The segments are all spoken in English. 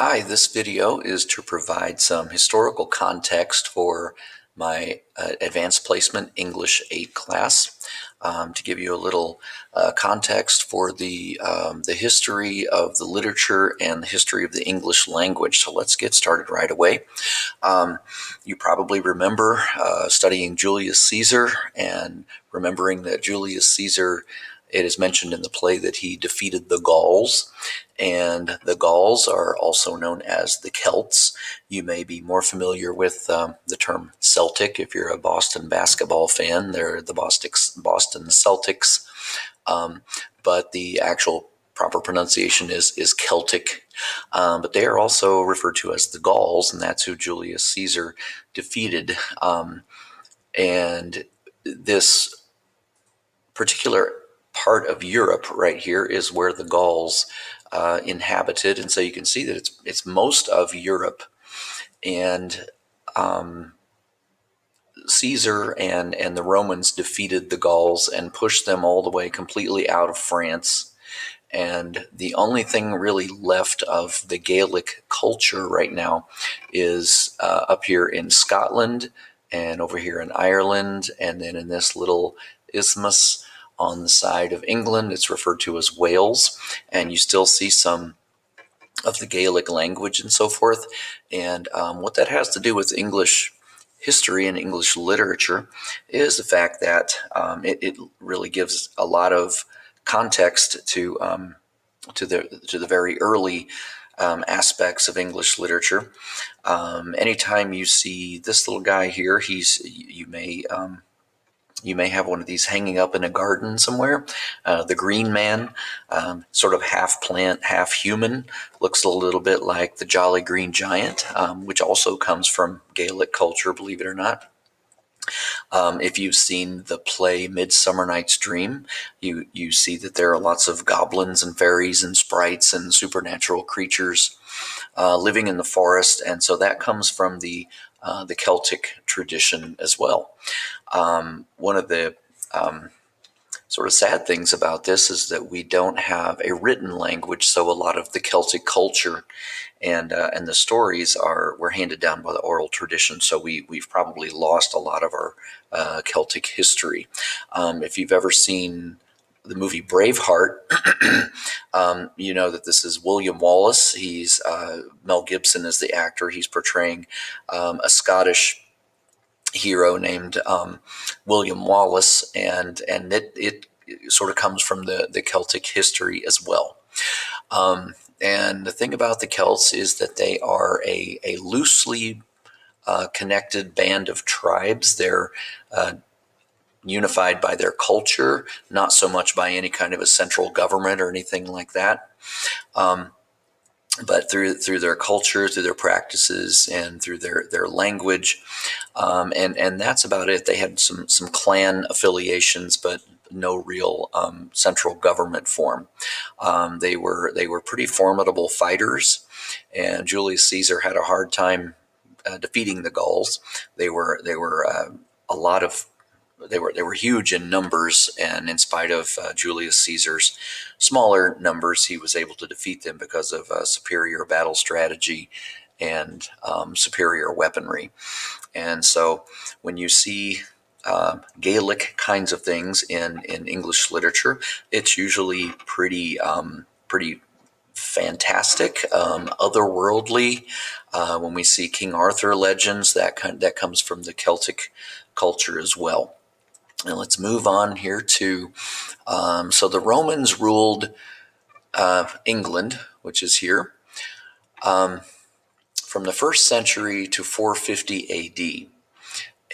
Hi, this video is to provide some historical context for my Advanced Placement English 8 class, to give you a little context for the history of the literature and the history of the English language. So let's get started right away. You probably remember studying Julius Caesar and remembering that Julius Caesar, it is mentioned in the play that he defeated the Gauls, and the Gauls are also known as the Celts. You may be more familiar with the term Celtic if you're a Boston basketball fan. They're the Boston Celtics, but the actual proper pronunciation is Celtic. But they are also referred to as the Gauls, and that's who Julius Caesar defeated. And this particular part of Europe right here is where the Gauls inhabited, and so you can see that it's most of Europe. And Caesar and the Romans defeated the Gauls and pushed them all the way completely out of France. And the only thing really left of the Gaelic culture right now is up here in Scotland and over here in Ireland, and then in this little isthmus on the side of England, it's referred to as Wales. And you still see some of the Gaelic language and so forth. And what that has to do with English history and English literature is the fact that it really gives a lot of context to the very early aspects of English literature. Anytime you see this little guy here, you may have one of these hanging up in a garden somewhere. The Green Man, sort of half plant, half human, looks a little bit like the Jolly Green Giant, which also comes from Gaelic culture, believe it or not. If you've seen the play Midsummer Night's Dream, you see that there are lots of goblins and fairies and sprites and supernatural creatures living in the forest, and so that comes from the Celtic tradition as well. One of the sort of sad things about this is that we don't have a written language, so a lot of the Celtic culture and the stories were handed down by the oral tradition. So we've probably lost a lot of our Celtic history. If you've ever seen the movie Braveheart, you know that this is William Wallace. He's Mel Gibson is the actor. He's portraying a Scottish hero named William Wallace, and it sort of comes from the Celtic history as well. And the thing about the Celts is that they are a loosely connected band of tribes. They're unified by their culture, not so much by any kind of a central government or anything like that. But through their culture, through their practices, and through their language, and that's about it. They had some clan affiliations, but no real central government form. They were pretty formidable fighters, and Julius Caesar had a hard time defeating the Gauls. They were a lot of they were huge in numbers, and in spite of Julius Caesar's smaller numbers, he was able to defeat them because of superior battle strategy and superior weaponry. And so when you see Gaelic kinds of things in English literature, it's usually pretty fantastic, otherworldly. When we see King Arthur legends, that comes from the Celtic culture as well. And let's move on here to, so the Romans ruled England, which is here, from the 1st century to 450 AD.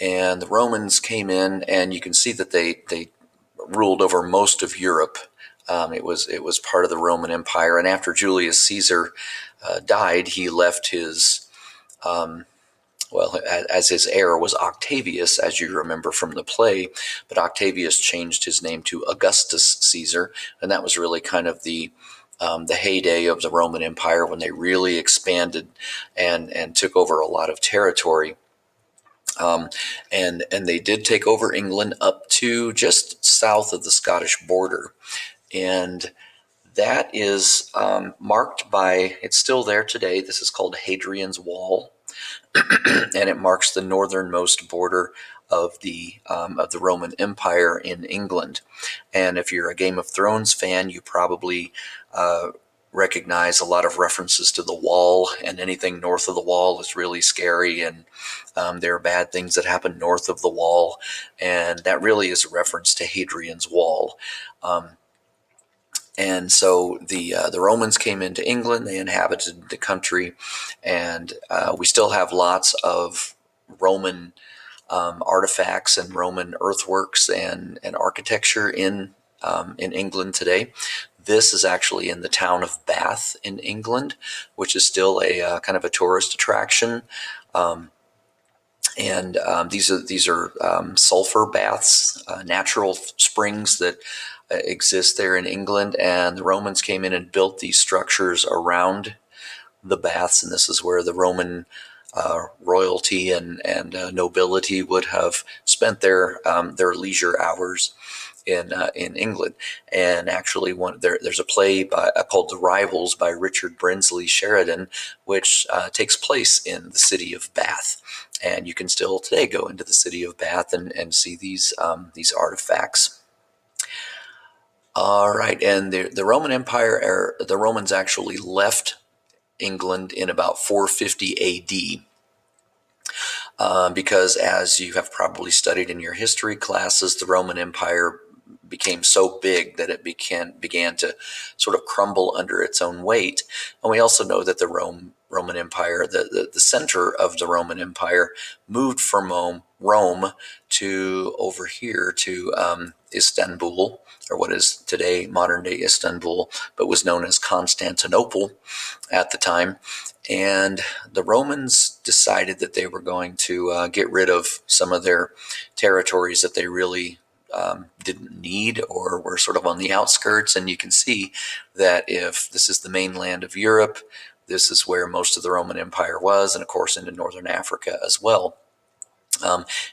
And the Romans came in, and you can see that they ruled over most of Europe. It was part of the Roman Empire. And after Julius Caesar died, he left his as his heir was Octavius, as you remember from the play, but Octavius changed his name to Augustus Caesar, and that was really kind of the heyday of the Roman Empire, when they really expanded and took over a lot of territory. And they did take over England up to just south of the Scottish border. And That is marked by, it's still there today. This is called Hadrian's Wall, and it marks the northernmost border of the Roman Empire in England. And if you're a Game of Thrones fan, you probably recognize a lot of references to the Wall, and anything north of the Wall is really scary, and there are bad things that happen north of the Wall, and that really is a reference to Hadrian's Wall. And so the Romans came into England, they inhabited the country, and we still have lots of Roman artifacts and Roman earthworks and architecture in England today. This is actually in the town of Bath in England, which is still a kind of a tourist attraction. And these are sulfur baths, natural springs that exist there in England. And the Romans came in and built these structures around the baths, and this is where the Roman royalty and nobility would have spent their leisure hours in England. And actually, there's a play called The Rivals by Richard Brinsley Sheridan, which takes place in the city of Bath. And you can still today go into the city of Bath and see these artifacts. All right, and the Roman Empire, the Romans actually left England in about 450 A.D. Because, as you have probably studied in your history classes, the Roman Empire became so big that it began to sort of crumble under its own weight. And we also know that the Roman Empire, the center of the Roman Empire, moved from Rome to over here to Istanbul, or what is today modern-day Istanbul, but was known as Constantinople at the time. And the Romans decided that they were going to get rid of some of their territories that they really didn't need or were sort of on the outskirts. And you can see that if this is the mainland of Europe, this is where most of the Roman Empire was, and of course into northern Africa as well.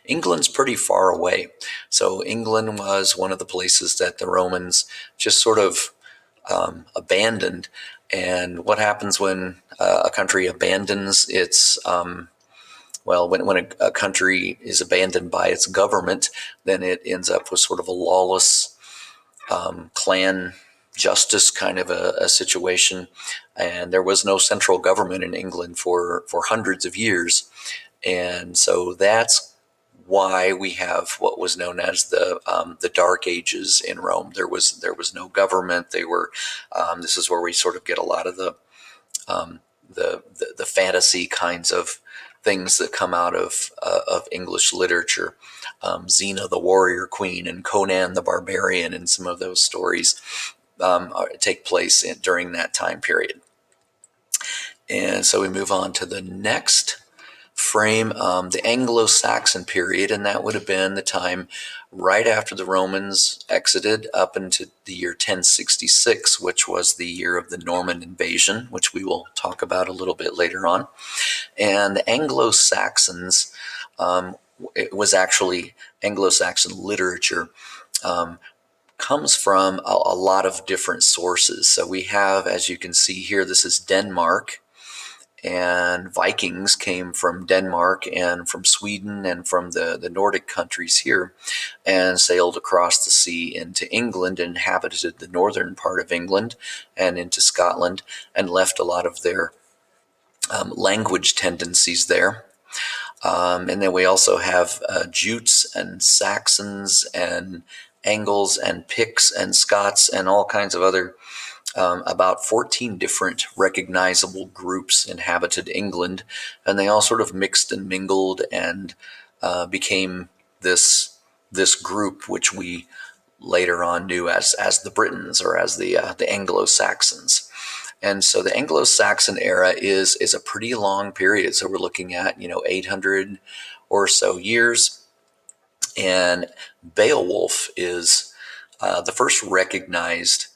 England's pretty far away. So England was one of the places that the Romans just sort of abandoned. And what happens when a country abandons its when a country is abandoned by its government, then it ends up with sort of a lawless clan justice kind of a situation. And there was no central government in England for hundreds of years. And so that's why we have what was known as the Dark Ages in Rome. There was no government. This is where we sort of get a lot of the fantasy kinds of things that come out of English literature. Xena the Warrior Queen and Conan the Barbarian, and some of those stories take place during that time period. And so we move on to the next frame, the Anglo-Saxon period, and that would have been the time right after the Romans exited up into the year 1066, which was the year of the Norman invasion, which we will talk about a little bit later on. And the Anglo-Saxons, it was actually Anglo-Saxon literature, comes from a lot of different sources. So we have, as you can see here, this is Denmark. And Vikings came from Denmark and from Sweden and from the Nordic countries here, and sailed across the sea into England, inhabited the northern part of England and into Scotland, and left a lot of their language tendencies there. And then we also have Jutes and Saxons and Angles and Picts and Scots and all kinds of other about 14 different recognizable groups inhabited England, and they all sort of mixed and mingled and became this group, which we later on knew as the Britons, or as the Anglo-Saxons. And so the Anglo-Saxon era is a pretty long period. So we're looking at 800 or so years, and Beowulf is the first recognized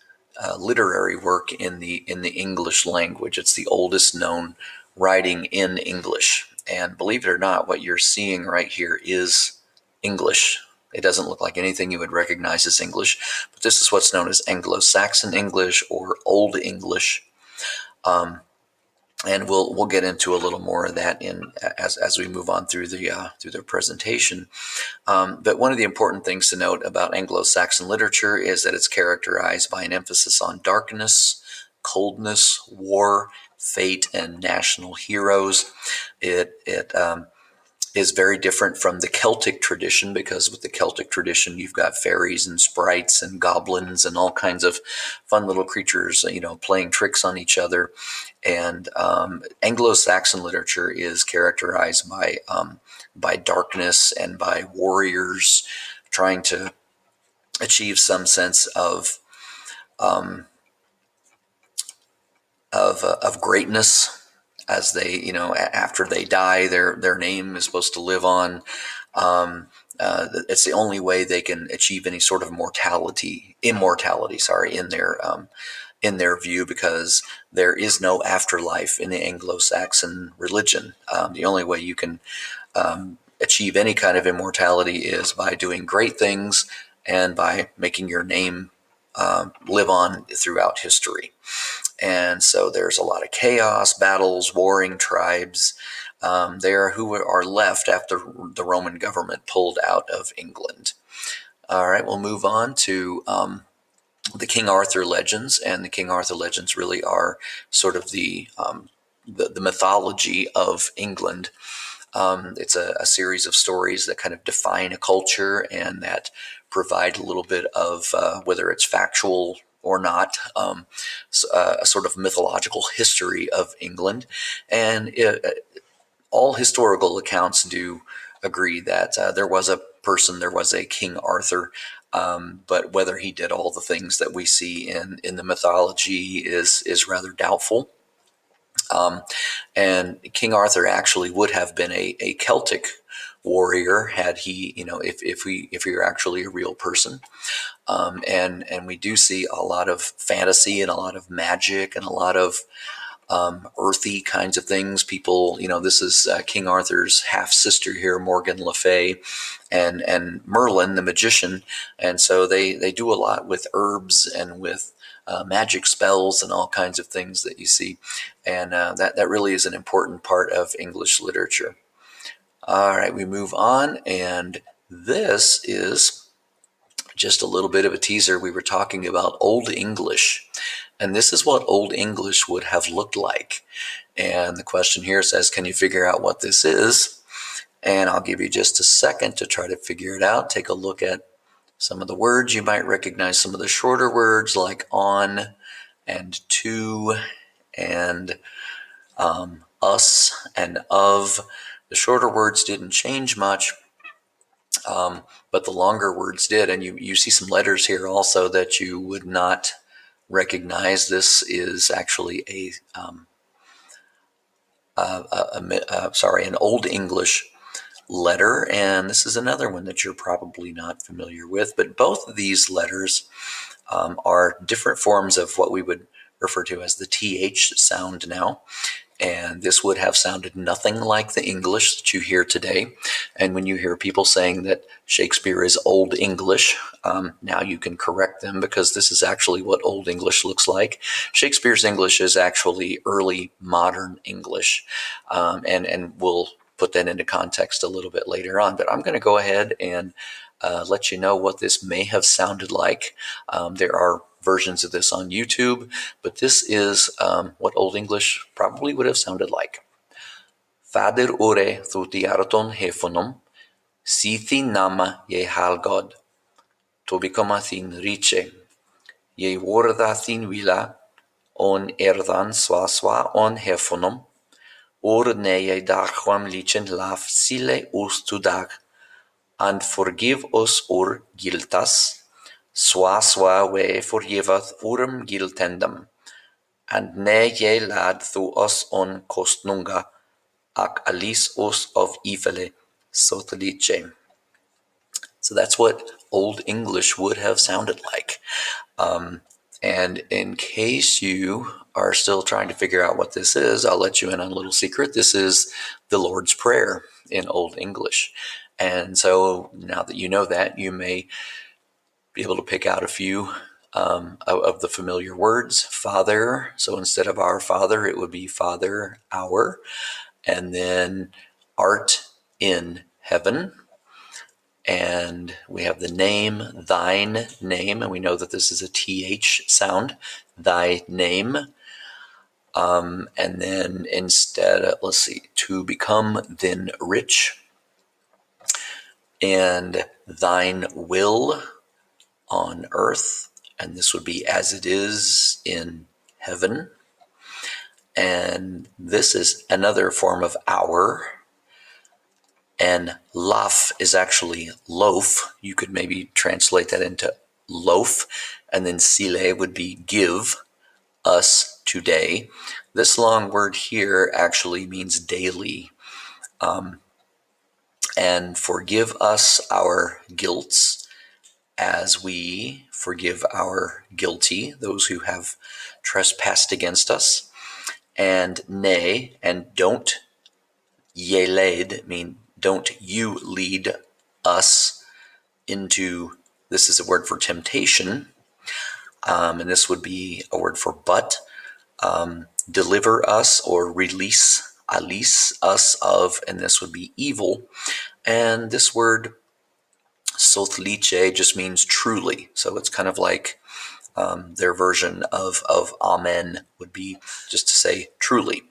literary work in the English language. It's the oldest known writing in English. And believe it or not, what you're seeing right here is English. It doesn't look like anything you would recognize as English, but this is what's known as Anglo-Saxon English or Old English. And we'll get into a little more of that as we move on through the presentation. But one of the important things to note about Anglo-Saxon literature is that it's characterized by an emphasis on darkness, coldness, war, fate, and national heroes. It is very different from the Celtic tradition, because with the Celtic tradition, you've got fairies and sprites and goblins and all kinds of fun little creatures, playing tricks on each other. And Anglo-Saxon literature is characterized by darkness and by warriors trying to achieve some sense of greatness. As they, after they die, their name is supposed to live on. It's the only way they can achieve any sort of immortality, in their view, because there is no afterlife in the Anglo-Saxon religion. The only way you can achieve any kind of immortality is by doing great things and by making your name live on throughout history. And so there's a lot of chaos, battles, warring tribes there who are left after the Roman government pulled out of England. All right, we'll move on to the King Arthur legends. And the King Arthur legends really are sort of the mythology of England. It's a series of stories that kind of define a culture and that provide a little bit of, whether it's factual or not, a sort of mythological history of England. And all historical accounts do agree that there was a King Arthur, but whether he did all the things that we see in the mythology is rather doubtful. And King Arthur actually would have been a Celtic warrior had he, if he were actually a real person. And we do see a lot of fantasy and a lot of magic and a lot of earthy kinds of things. People, this is King Arthur's half sister here, Morgan Le Fay, and Merlin, the magician. And so they do a lot with herbs and with magic spells and all kinds of things that you see. And that really is an important part of English literature. All right, we move on. And this is just a little bit of a teaser. We were talking about Old English, and this is what Old English would have looked like. And the question here says, can you figure out what this is? And I'll give you just a second to try to figure it out. Take a look at some of the words. You might recognize some of the shorter words like on and to and us and of. The shorter words didn't change much, but the longer words did. And you see some letters here also that you would not recognize. This is actually an Old English letter, and this is another one that you're probably not familiar with. But both of these letters are different forms of what we would refer to as the TH sound now. And this would have sounded nothing like the English that you hear today. And when you hear people saying that Shakespeare is Old English, now you can correct them, because this is actually what Old English looks like. Shakespeare's English is actually early modern English. And we'll put that into context a little bit later on. But I'm going to go ahead and let you know what this may have sounded like. There are versions of this on YouTube, but this is what Old English probably would have sounded like. Fader ore thutiarton hefonum, sithi nama ye halgod, tobikomathin riche, ye wardathin vila, on erdan swaswa on hefonum, or neye dachwam lichen laf sile ustudag, and forgive us or giltas, Swa we forgiveth urum giltendam, and ne ye lad thu us on kostnunga, ac alis us of ifele sotelice. So that's what Old English would have sounded like. And in case you are still trying to figure out what this is, I'll let you in on a little secret. This is the Lord's Prayer in Old English. And so now that you know that, you may be able to pick out a few of the familiar words. Father, so instead of our Father, it would be Father our. And then art in heaven. And we have the name, thine name, and we know that this is a TH sound, thy name. And then instead, let's see, to become then rich, and thine will on earth, and this would be as it is in heaven. And this is another form of our. And laf is actually loaf. You could maybe translate that into loaf. And then sile would be give us today. This long word here actually means daily. And forgive us our guilts as we forgive our guilty, those who have trespassed against us. And nay, and don't ye lead, mean don't you lead us into, this is a word for temptation, and this would be a word for but, deliver us or release, alice us of, and this would be evil. And this word sothliche just means truly. So it's kind of like their version of amen would be just to say truly.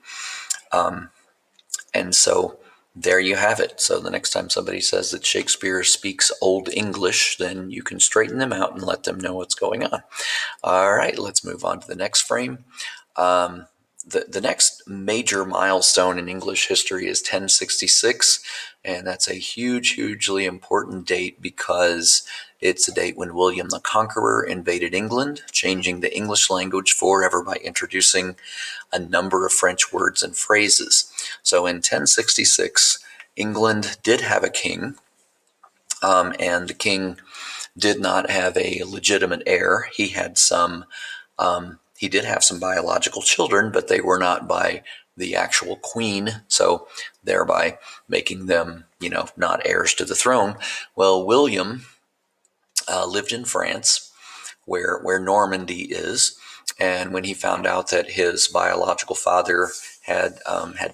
And so there you have it. So the next time somebody says that Shakespeare speaks Old English, then you can straighten them out and let them know what's going on. All right, let's move on to the next frame. The next major milestone in English history is 1066, and that's a hugely important date because it's a date when William the Conqueror invaded England, changing the English language forever by introducing a number of French words and phrases. So in 1066, England did have a king, and the king did not have a legitimate heir. He had some, he did have some biological children, but they were not by the actual queen, so thereby making them, not heirs to the throne. Well, William lived in France, where Normandy is, and when he found out that his biological father had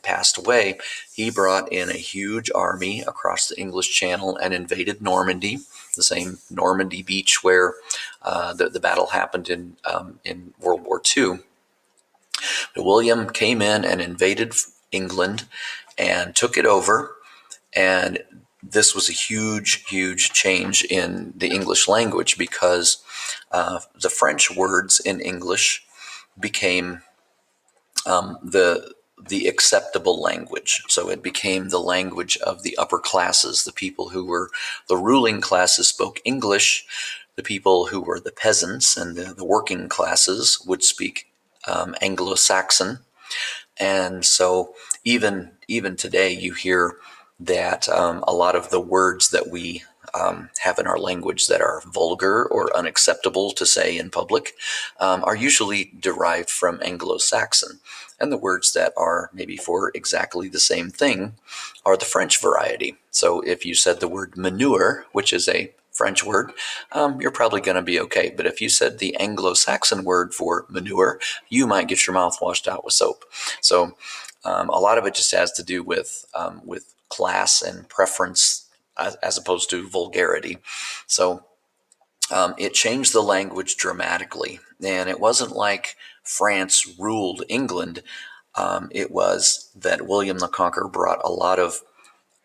passed away, he brought in a huge army across the English Channel and invaded Normandy, the same Normandy beach where the battle happened in World War II. But William came in and invaded England and took it over, and this was a huge change in the English language because the French words in English became the acceptable language. So it became the language of the upper classes. The people who were the ruling classes spoke English. The people who were the peasants and the working classes would speak Anglo-Saxon. And so even today you hear that a lot of the words that we have in our language that are vulgar or unacceptable to say in public are usually derived from Anglo-Saxon. And the words that are maybe for exactly the same thing are the French variety. So if you said the word manure, which is a French word, you're probably going to be okay. But if you said the Anglo-Saxon word for manure, you might get your mouth washed out with soap. So a lot of it just has to do with class and preference as opposed to vulgarity. So it changed the language dramatically. And it wasn't like France ruled England. It was that William the Conqueror brought a lot of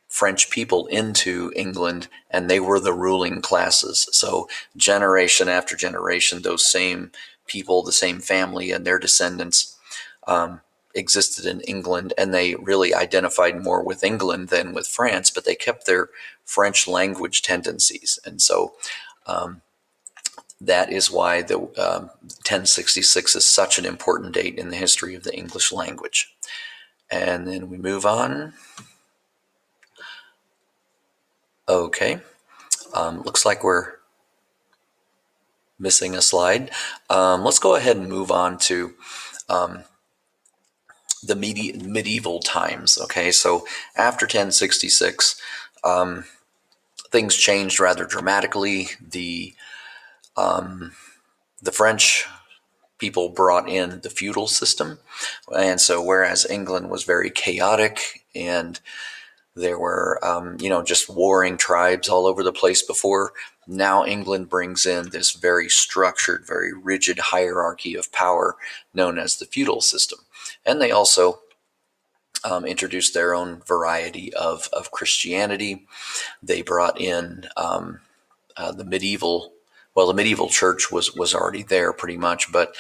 French people into England, and they were the ruling classes. So generation after generation, those same people, the same family and their descendants existed in England, and they really identified more with England than with France, but they kept their French language tendencies. And so that is why the 1066 is such an important date in the history of the English language. And then we move on. Okay. Looks like we're missing a slide. Let's go ahead and move on to the medieval times. Okay, so after 1066, things changed rather dramatically. The French people brought in the feudal system, and so whereas England was very chaotic and there were, just warring tribes all over the place before, now England brings in this very structured, very rigid hierarchy of power known as the feudal system. And they also introduced their own variety of Christianity. They brought in the medieval. Well, the medieval church was already there pretty much, but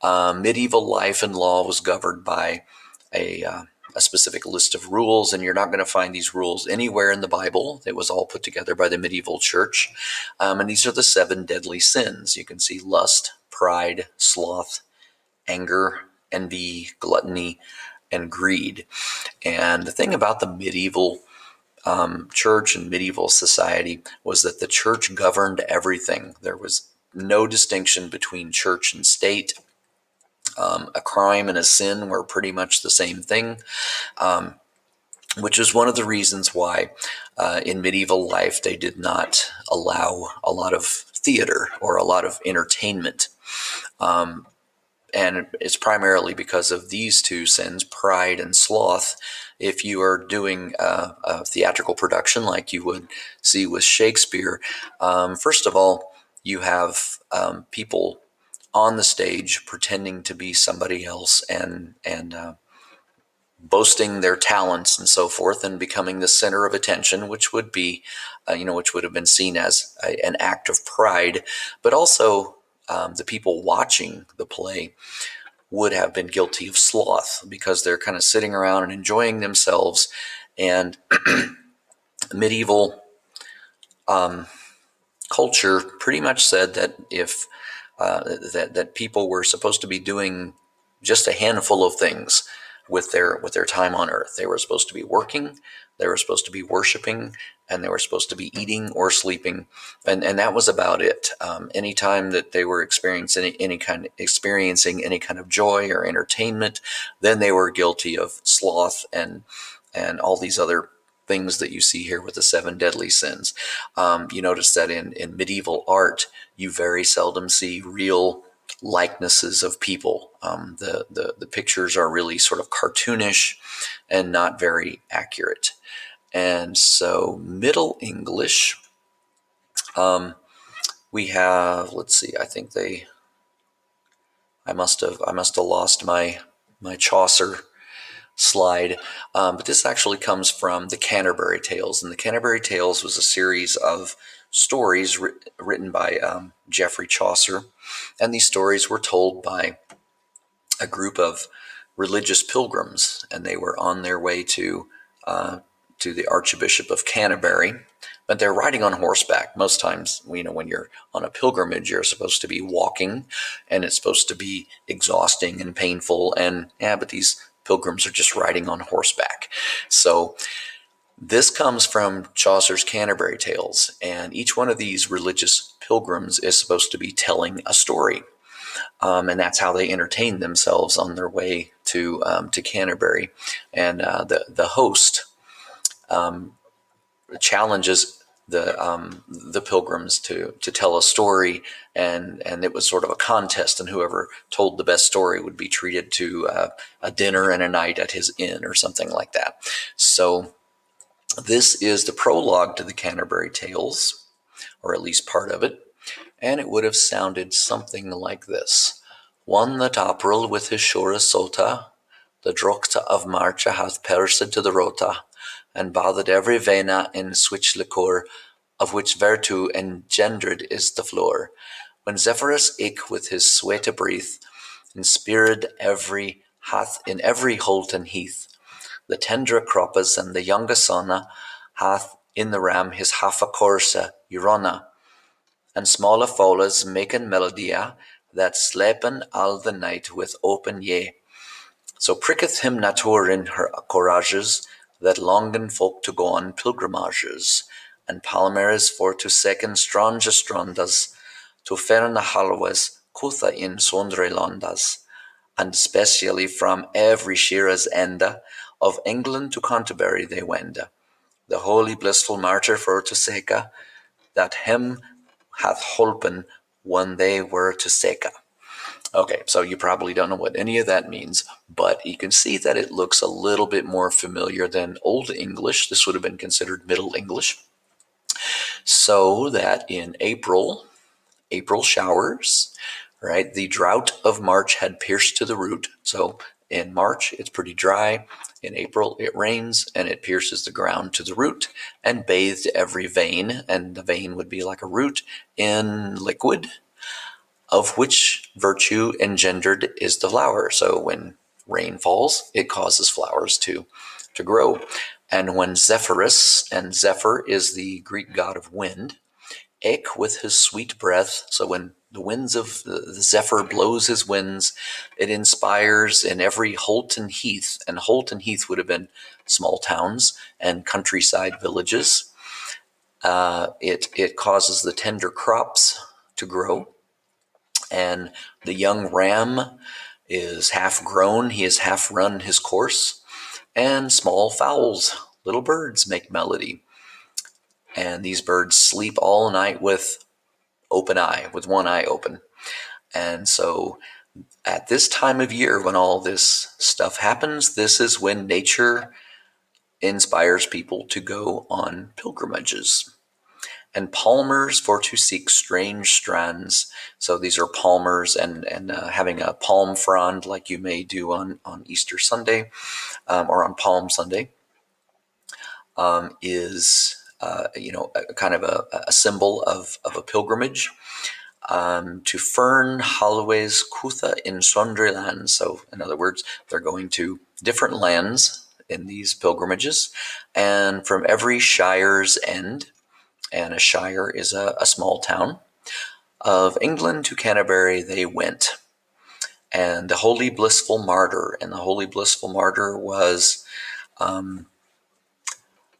medieval life and law was governed by a specific list of rules, and you're not going to find these rules anywhere in the Bible. It was all put together by the medieval church, and these are the 7 deadly sins. You can see lust, pride, sloth, anger, envy, gluttony, and greed. And the thing about the medieval church and medieval society was that the church governed everything. There was no distinction between church and state. A crime and a sin were pretty much the same thing, which is one of the reasons why in medieval life they did not allow a lot of theater or a lot of entertainment. And it's primarily because of these 2 sins, pride and sloth. If you are doing a theatrical production like you would see with Shakespeare, first of all, you have people on the stage pretending to be somebody else and boasting their talents and so forth, and becoming the center of attention, which would be, which would have been seen as an act of pride, but also the people watching the play would have been guilty of sloth because they're kind of sitting around and enjoying themselves. And medieval culture pretty much said that if that people were supposed to be doing just a handful of things with their time on earth. They were supposed to be working, they were supposed to be worshiping, and they were supposed to be eating or sleeping, and that was about it. Anytime that they were experiencing any kind of joy or entertainment, then they were guilty of sloth and all these other things that you see here with the 7 deadly sins. You notice that in medieval art, you very seldom see real likenesses of people. The pictures are really sort of cartoonish and not very accurate. And so Middle English, we have, let's see, I must have lost my Chaucer slide, but this actually comes from the Canterbury Tales, and the Canterbury Tales was a series of stories written by Geoffrey Chaucer, and these stories were told by a group of religious pilgrims, and they were on their way to the Archbishop of Canterbury, but they're riding on horseback. Most times, when you're on a pilgrimage, you're supposed to be walking, and it's supposed to be exhausting and painful, but these pilgrims are just riding on horseback. So this comes from Chaucer's Canterbury Tales, and each one of these religious pilgrims is supposed to be telling a story. And that's how they entertain themselves on their way to Canterbury. And the host challenges the pilgrims to tell a story, and it was sort of a contest, and whoever told the best story would be treated to a dinner and a night at his inn or something like that. So this is the prologue to the Canterbury Tales, or at least part of it, and it would have sounded something like this. One that April with his shora sota, the drocta of Marcha hath persed to the rota, and bathed every vena in switch liquor, of which virtue engendered is the floor. When Zephyrus eke with his sweat breath, inspired every hath in every holt and heath, the tender croppas and the younger sonna hath in the ram his half a corsa, Urona, and smaller folas making melodia, that slepen all the night with open ye. So pricketh him nature in her courages, that longen folk to go on pilgrimages, and palmeres for to second strange strondas, to ferna halwes cutha in sondre londas, and specially from every Shiraz enda of England to Canterbury they wenda, the holy blissful martyr for to Seca, that him hath holpen when they were to Seca. Okay, so you probably don't know what any of that means, but you can see that it looks a little bit more familiar than Old English. This would have been considered Middle English. So that in April showers, right? The drought of March had pierced to the root. So in March, it's pretty dry. In April, it rains and it pierces the ground to the root and bathed every vein. And the vein would be like a root in liquid, of which virtue engendered is the flower. So when rain falls, it causes flowers to grow. And when Zephyrus, and Zephyr is the Greek god of wind, Eke with his sweet breath. So when the winds of the Zephyr blows his winds, it inspires in every holt and heath. And holt and heath would have been small towns and countryside villages. It causes the tender crops to grow. And the young ram is half grown, he has half run his course. And small fowls, little birds, make melody. And these birds sleep all night with open eye, with one eye open. And so at this time of year, when all this stuff happens, this is when nature inspires people to go on pilgrimages. And palmers for to seek strange strands. So these are palmers, and having a palm frond like you may do on Easter Sunday or on Palm Sunday is kind of a symbol of a pilgrimage. To Fern Holloway's Kutha in sundry lands. So, in other words, they're going to different lands in these pilgrimages, and from every shire's end, and a shire is a small town, of England to Canterbury they went. And the Holy Blissful Martyr, and the Holy Blissful Martyr was,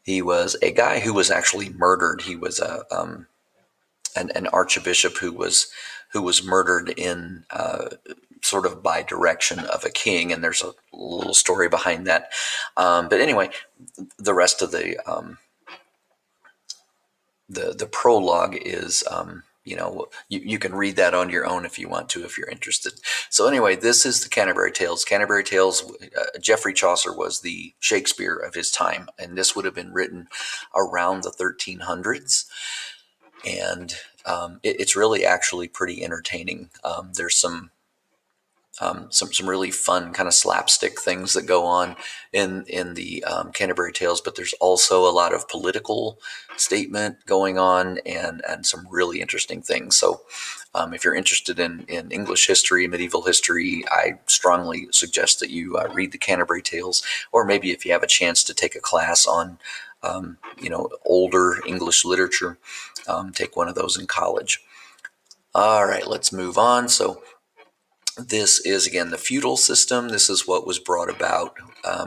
he was a guy who was actually murdered. He was an archbishop who was murdered in sort of by direction of a king, and there's a little story behind that. But anyway, the rest of the prologue is you can read that on your own if you want to, if you're interested. So anyway, this is the Canterbury Tales. Canterbury Tales, Geoffrey Chaucer was the Shakespeare of his time, and this would have been written around the 1300s. And it's really actually pretty entertaining. There's some really fun kind of slapstick things that go on in the Canterbury Tales, but there's also a lot of political statement going on and some really interesting things. So if you're interested in English history, medieval history, I strongly suggest that you read the Canterbury Tales, or maybe if you have a chance to take a class on older English literature, take one of those in college. All right, let's move on. So this is, again, the feudal system. This is what was brought about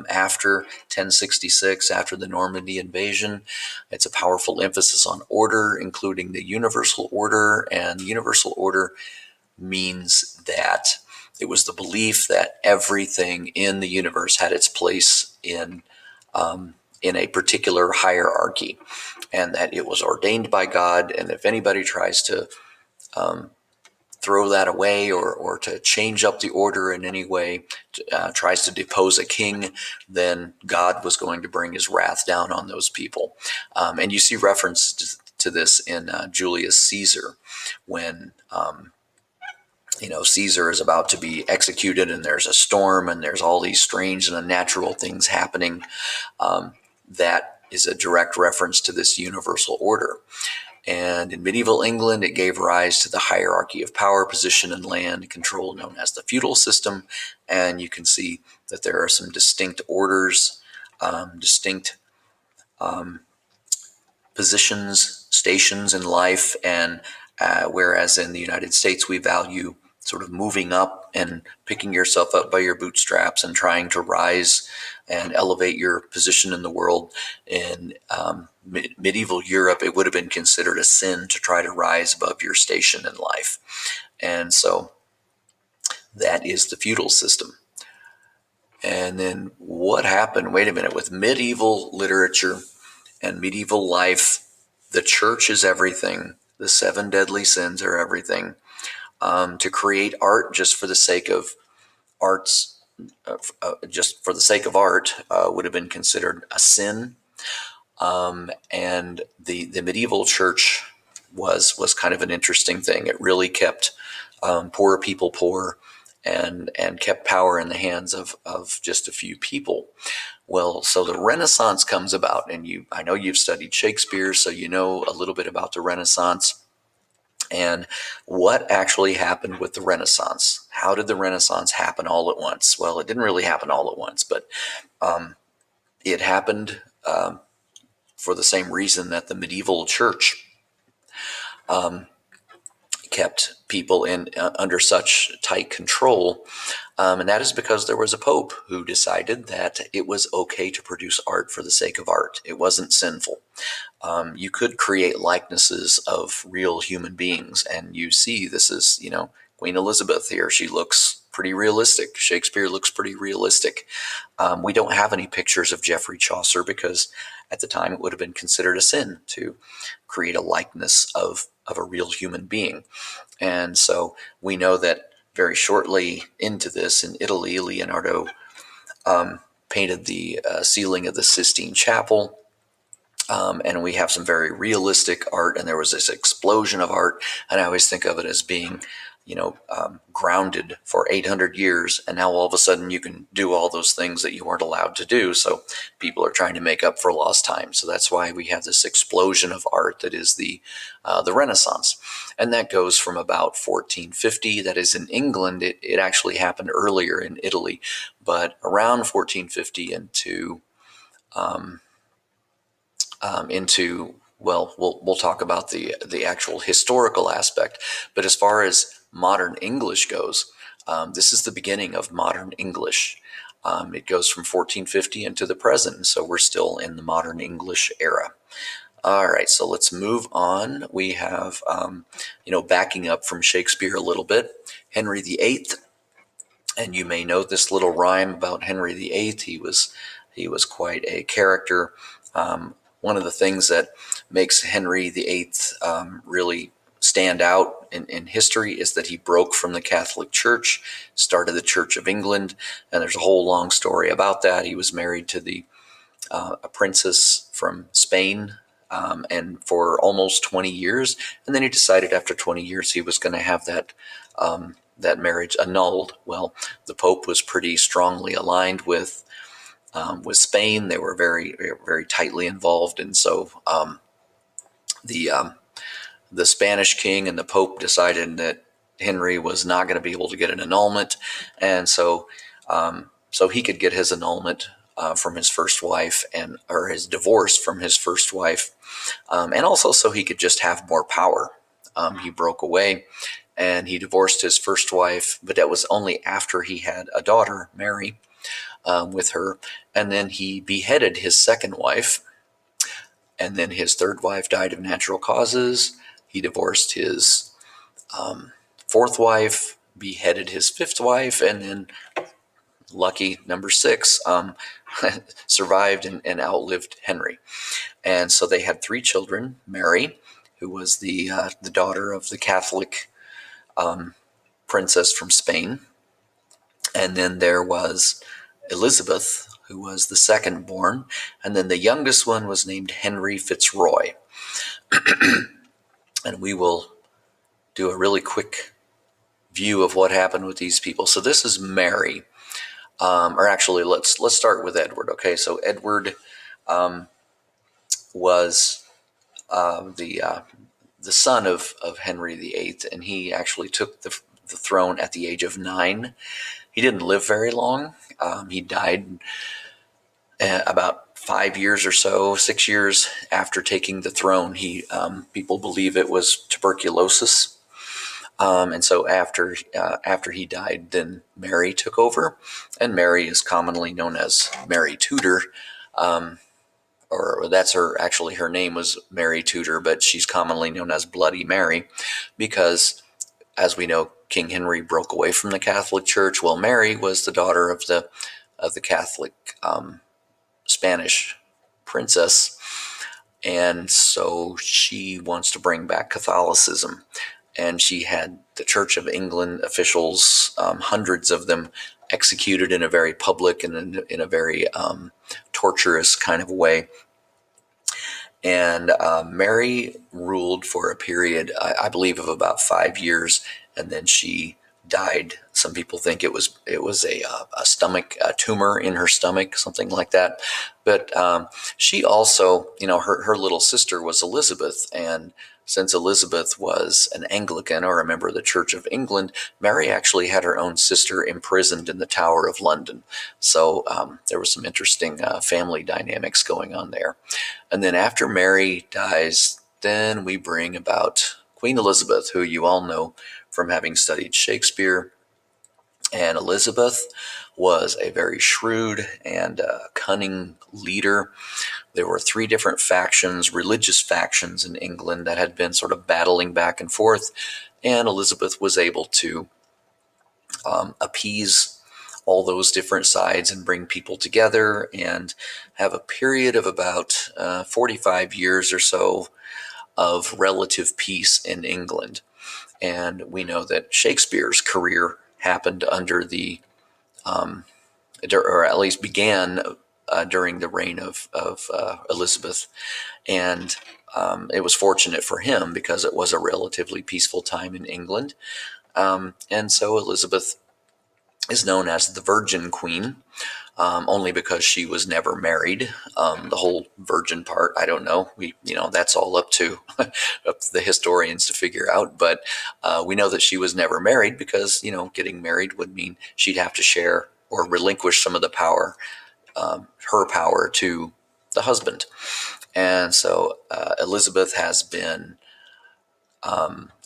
after 1066, after the Normandy invasion. It's a powerful emphasis on order, including the universal order. And the universal order means that it was the belief that everything in the universe had its place in a particular hierarchy, and that it was ordained by God. And if anybody tries to throw that away or to change up the order in any way, tries to depose a king, then God was going to bring his wrath down on those people. And you see reference to this in Julius Caesar, when Caesar is about to be executed, and there's a storm, and there's all these strange and unnatural things happening. That is a direct reference to this universal order. And in medieval England, it gave rise to the hierarchy of power, position, and land control known as the feudal system. And you can see that there are some distinct orders, distinct positions, stations in life. And whereas in the United States, we value sort of moving up and picking yourself up by your bootstraps and trying to rise and elevate your position in the world. In medieval Europe, it would have been considered a sin to try to rise above your station in life. And so that is the feudal system. And then what happened, wait a minute, with medieval literature and medieval life, the church is everything. The seven deadly sins are everything. To create art just for the sake of arts, just for the sake of art, would have been considered a sin. And the medieval church was kind of an interesting thing. It really kept poorer people poor, and kept power in the hands of just a few people. Well, so the Renaissance comes about, and I know you've studied Shakespeare, so you know a little bit about the Renaissance and what actually happened with the Renaissance. How did the Renaissance happen all at once? Well, it didn't really happen all at once, but it happened for the same reason that the medieval church kept people in under such tight control, and that is because there was a pope who decided that it was okay to produce art for the sake of art. It wasn't sinful. You could create likenesses of real human beings, and you see this is, Queen Elizabeth here. She looks pretty realistic. Shakespeare looks pretty realistic. We don't have any pictures of Geoffrey Chaucer because at the time it would have been considered a sin to create a likeness of a real human being. And so we know that very shortly into this, in Italy, Leonardo painted the ceiling of the Sistine Chapel. And we have some very realistic art, and there was this explosion of art. And I always think of it as being, grounded for 800 years. And now all of a sudden you can do all those things that you weren't allowed to do. So people are trying to make up for lost time. So that's why we have this explosion of art that is the Renaissance. And that goes from about 1450. That is in England. It actually happened earlier in Italy, but around 1450 well, we'll talk about the actual historical aspect. But as far as modern English goes, this is the beginning of modern English. It goes from 1450 into the present, so we're still in the modern English era. All right, so let's move on. We have, backing up from Shakespeare a little bit, Henry VIII. And you may know this little rhyme about Henry VIII. He was quite a character. One of the things that makes Henry VIII really stand out in history is that he broke from the Catholic Church, started the Church of England, and there's a whole long story about that. He was married to a princess from Spain, and for almost 20 years, and then he decided after 20 years he was going to have that marriage annulled. Well, the Pope was pretty strongly aligned with Spain. They were very, very tightly involved, and so the Spanish king and the Pope decided that Henry was not going to be able to get an annulment, and so he could get his annulment from his first wife, or his divorce from his first wife, and also so he could just have more power. He broke away and he divorced his first wife, but that was only after he had a daughter, Mary, with her, and then he beheaded his second wife, and then his third wife died of natural causes. He divorced his fourth wife, beheaded his fifth wife, and then lucky number six survived and outlived Henry. And so they had three children: Mary, who was the daughter of the Catholic princess from Spain, and then there was Elizabeth, who was the second born, and then the youngest one was named Henry Fitzroy. And we will do a really quick view of what happened with these people. So this is Mary, or actually, let's start with Edward. Okay, so Edward was the son of Henry VIII, and he actually took the throne at the age of 9. He didn't live very long. He died about 5 years or so, 6 years after taking the throne. People believe it was tuberculosis. And so after he died, then Mary took over, and Mary is commonly known as Mary Tudor, or that's her name was Mary Tudor, but she's commonly known as Bloody Mary because, as we know, King Henry broke away from the Catholic Church. Well, Mary was the daughter of the Catholic Spanish princess, And so she wants to bring back Catholicism. And she had the Church of England officials, hundreds of them, executed in a very public and in a very torturous kind of way. And Mary ruled for a period, I believe, of about 5 years, and then she died. Some people think it was a stomach a tumor in her stomach, something like that. But she also, her little sister was Elizabeth, and since Elizabeth was an Anglican or a member of the Church of England, Mary actually had her own sister imprisoned in the Tower of London. So there was some interesting family dynamics going on there. And then after Mary dies, then we bring about Queen Elizabeth, who you all know from having studied Shakespeare. And Elizabeth was a very shrewd and cunning leader. There were three different factions, religious factions in England that had been sort of battling back and forth. And Elizabeth was able to appease all those different sides and bring people together and have a period of about 45 years or so of relative peace in England. And we know that Shakespeare's career happened under or at least began during the reign of Elizabeth. And it was fortunate for him because it was a relatively peaceful time in England. And so Elizabeth is known as the Virgin Queen, only because she was never married. The whole virgin part, I don't know. That's all up to the historians to figure out. But we know that she was never married because, getting married would mean she'd have to share or relinquish some of the power, her power, to the husband. And so Elizabeth has been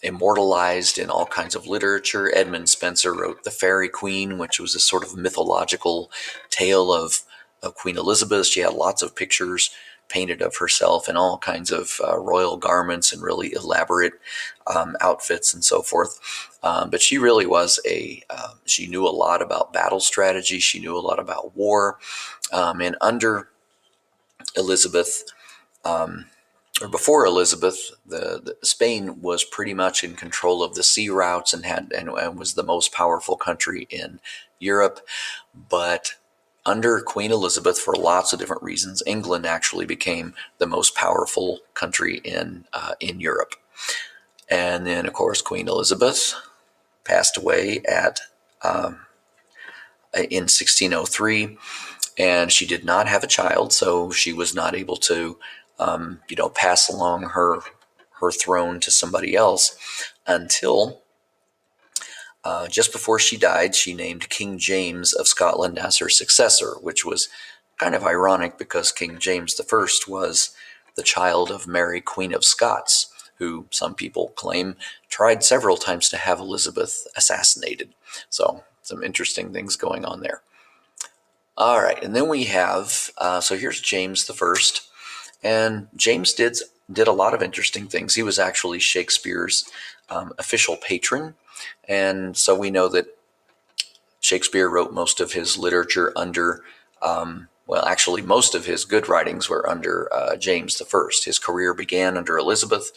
immortalized in all kinds of literature. Edmund Spenser wrote The Fairy Queen, which was a sort of mythological tale of Queen Elizabeth. She had lots of pictures painted of herself in all kinds of royal garments and really elaborate outfits and so forth. But she really was she knew a lot about battle strategy. She knew a lot about war. And under Elizabeth, or before Elizabeth, the Spain was pretty much in control of the sea routes and was the most powerful country in Europe. But under Queen Elizabeth, for lots of different reasons, England actually became the most powerful country in Europe. And then, of course, Queen Elizabeth passed away in 1603, and she did not have a child, so she was not able to pass along her throne to somebody else until just before she died. She named King James of Scotland as her successor, which was kind of ironic because King James I was the child of Mary, Queen of Scots, who some people claim tried several times to have Elizabeth assassinated. So some interesting things going on there. All right, and then we have, so here's James I. And James did a lot of interesting things. He was actually Shakespeare's official patron. And so we know that Shakespeare wrote most of his literature under, actually most of his good writings were under James I. His career began under Elizabeth,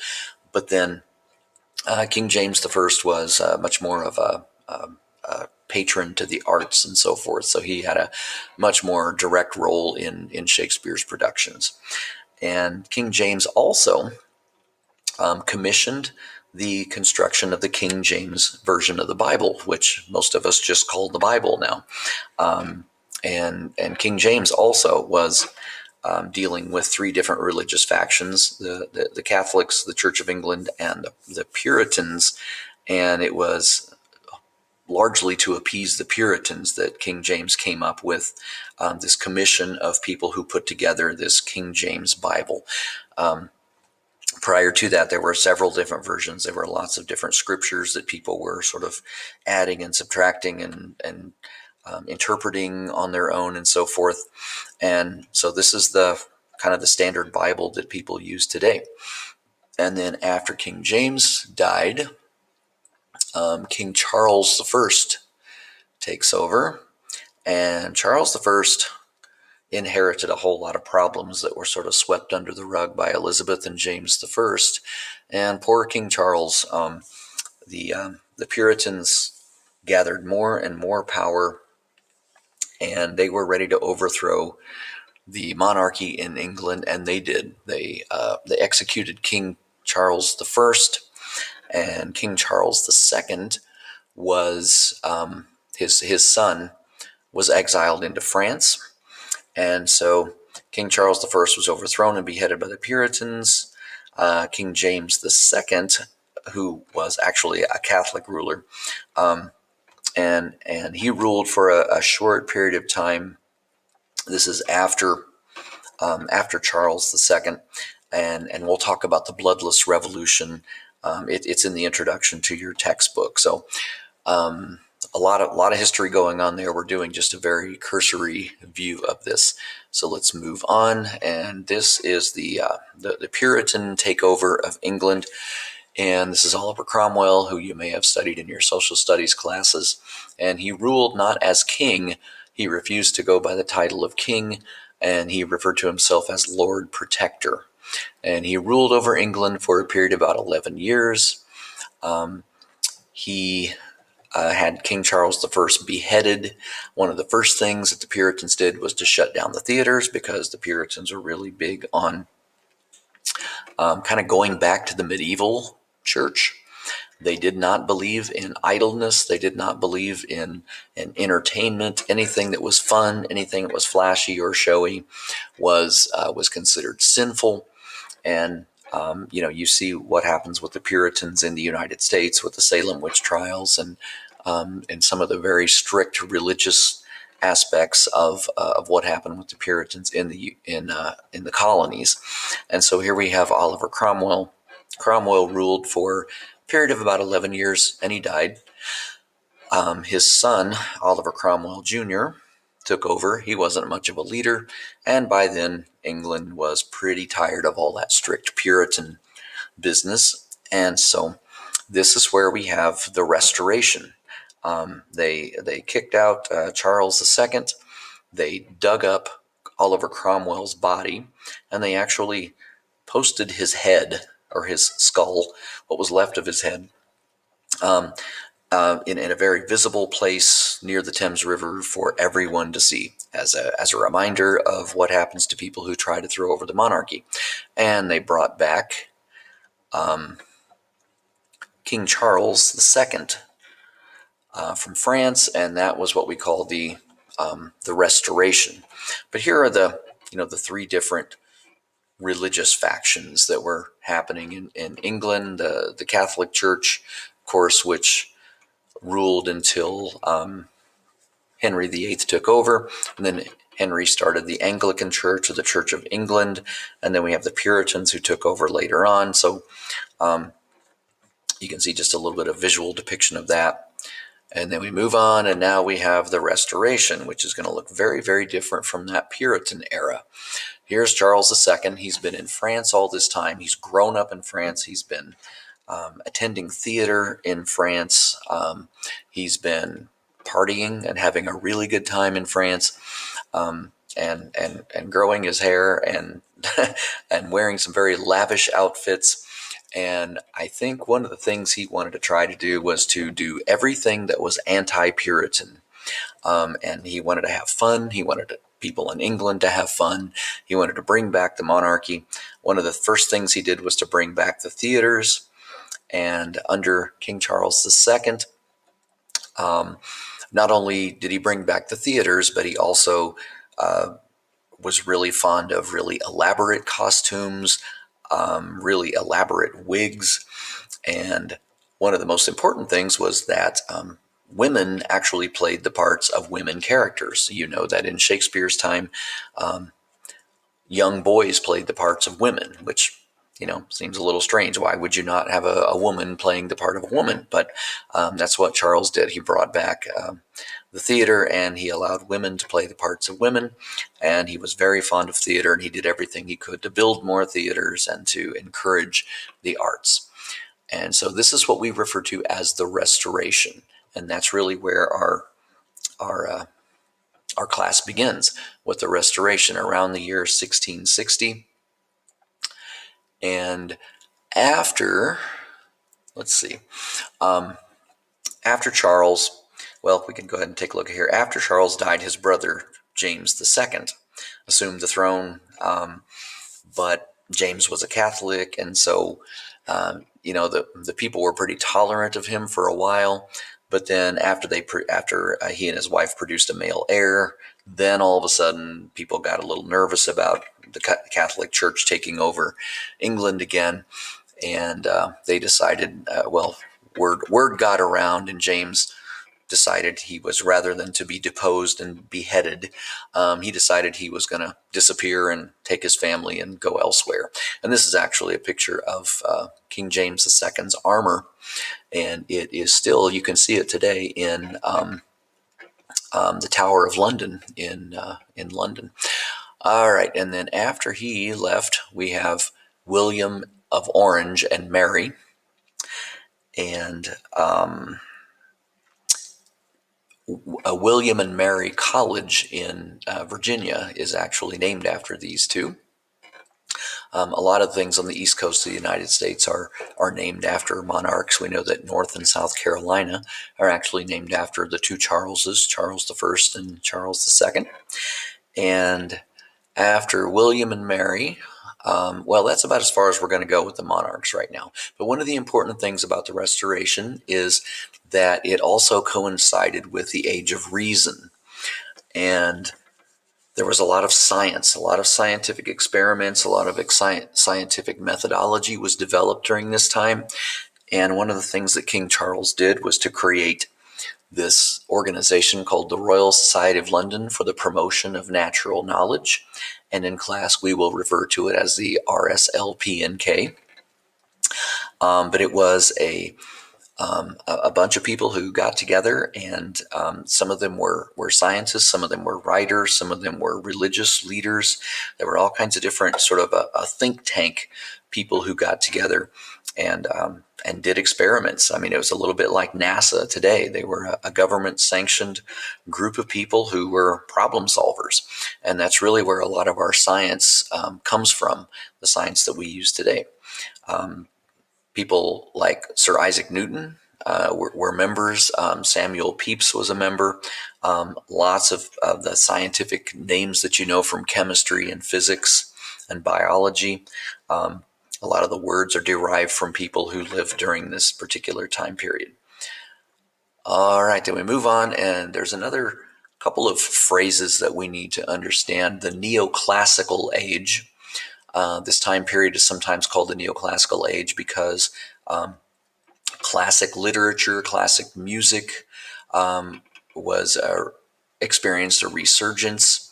but then King James I was much more of a patron to the arts and so forth. So he had a much more direct role in Shakespeare's productions. And King James also commissioned the construction of the King James Version of the Bible, which most of us just call the Bible now. And King James also was dealing with three different religious factions: the Catholics, the Church of England, and the Puritans. And it was largely to appease the Puritans that King James came up with this commission of people who put together this King James Bible. Prior to that, there were several different versions. There were lots of different scriptures that people were sort of adding and subtracting and interpreting on their own and so forth. And so this is the kind of the standard Bible that people use today. And then after King James died, King Charles I takes over. And Charles I, inherited a whole lot of problems that were sort of swept under the rug by Elizabeth and James the First. And poor King Charles, the Puritans gathered more and more power, and they were ready to overthrow the monarchy in England, and they did. They executed King Charles the First, and King Charles the Second was his son was exiled into France, and so King Charles the First was overthrown and beheaded by the Puritans. King James the Second, who was actually a Catholic ruler, and he ruled for a short period of time. This is after Charles II, and we'll talk about the Bloodless Revolution. It's in the introduction to your textbook. So a lot of history going on there. We're doing just a very cursory view of this. So let's move on. And this is the Puritan takeover of England. And this is Oliver Cromwell, who you may have studied in your social studies classes. And he ruled not as king. He refused to go by the title of king, and he referred to himself as Lord Protector. And he ruled over England for a period of about 11 years. He had King Charles I beheaded. One of the first things that the Puritans did was to shut down the theaters, because the Puritans are really big on kind of going back to the medieval church. They did not believe in idleness. They did not believe in entertainment. Anything that was fun, anything that was flashy or showy was considered sinful. And you see what happens with the Puritans in the United States with the Salem witch trials and some of the very strict religious aspects of what happened with the Puritans in the colonies. And so here we have Oliver Cromwell. Cromwell ruled for a period of about 11 years, and he died. His son, Oliver Cromwell Jr., took over. He wasn't much of a leader, and by then England was pretty tired of all that strict Puritan business. And so this is where we have the Restoration. They kicked out Charles II. They dug up Oliver Cromwell's body, and they actually posted his head, or his skull, what was left of his head, in a very visible place near the Thames River for everyone to see, as a reminder of what happens to people who try to throw over the monarchy. And they brought back King Charles II from France, and that was what we call the Restoration. But here are the three different religious factions that were happening in England. The Catholic Church, of course, which ruled until Henry VIII took over, and then Henry started the Anglican Church, or the Church of England, and then we have the Puritans who took over later on. So you can see just a little bit of visual depiction of that. And then we move on, and now we have the Restoration, which is going to look very, very different from that Puritan era. Here's Charles II. He's been in France all this time. He's grown up in France. He's been attending theater in France. He's been partying and having a really good time in France, and growing his hair and and wearing some very lavish outfits. And I think one of the things he wanted to try to do was to do everything that was anti-Puritan. And he wanted to have fun. He wanted people in England to have fun. He wanted to bring back the monarchy. One of the first things he did was to bring back the theaters. And under King Charles II, not only did he bring back the theaters, but he also was really fond of really elaborate costumes, really elaborate wigs. And one of the most important things was that women actually played the parts of women characters. You know that in Shakespeare's time, young boys played the parts of women, which seems a little strange. Why would you not have a woman playing the part of a woman? But that's what Charles did. He brought back the theater, and he allowed women to play the parts of women. And he was very fond of theater, and he did everything he could to build more theaters and to encourage the arts. And so this is what we refer to as the Restoration. And that's really where our our class begins with the Restoration around the year 1660. And after, let's see, after Charles, well, we can go ahead and take a look here. After Charles died, his brother, James II, assumed the throne, but James was a Catholic, and so the people were pretty tolerant of him for a while. But then after he and his wife produced a male heir, then all of a sudden people got a little nervous about the Catholic Church taking over England again, and they decided, word got around, and James decided he was, rather than to be deposed and beheaded, he decided he was going to disappear and take his family and go elsewhere. And this is actually a picture of King James II's armor, and it is still, you can see it today in the Tower of London in London. All right, and then after he left, we have William of Orange and Mary, and William and Mary College in Virginia is actually named after these two. A lot of things on the East Coast of the United States are named after monarchs. We know that North and South Carolina are actually named after the two Charleses, Charles I and Charles II. And after William and Mary, that's about as far as we're going to go with the monarchs right now. But one of the important things about the Restoration is that it also coincided with the Age of Reason. And there was a lot of science, a lot of scientific experiments, a lot of scientific methodology was developed during this time. And one of the things that King Charles did was to create this organization called the Royal Society of London for the Promotion of Natural Knowledge. And in class, we will refer to it as the RSLPNK. But it was a bunch of people who got together, and some of them were scientists, some of them were writers, some of them were religious leaders. There were all kinds of different sort of a think tank people who got together and did experiments. I mean, it was a little bit like NASA today. They were a government-sanctioned group of people who were problem solvers, and that's really where a lot of our science comes from, the science that we use today. People like Sir Isaac Newton were members. Samuel Pepys was a member. Lots of the scientific names that you know from chemistry and physics and biology. A lot of the words are derived from people who lived during this particular time period. All right, then we move on, and there's another couple of phrases that we need to understand. The neoclassical age. This time period is sometimes called the neoclassical age because classic literature, classic music was experienced a resurgence.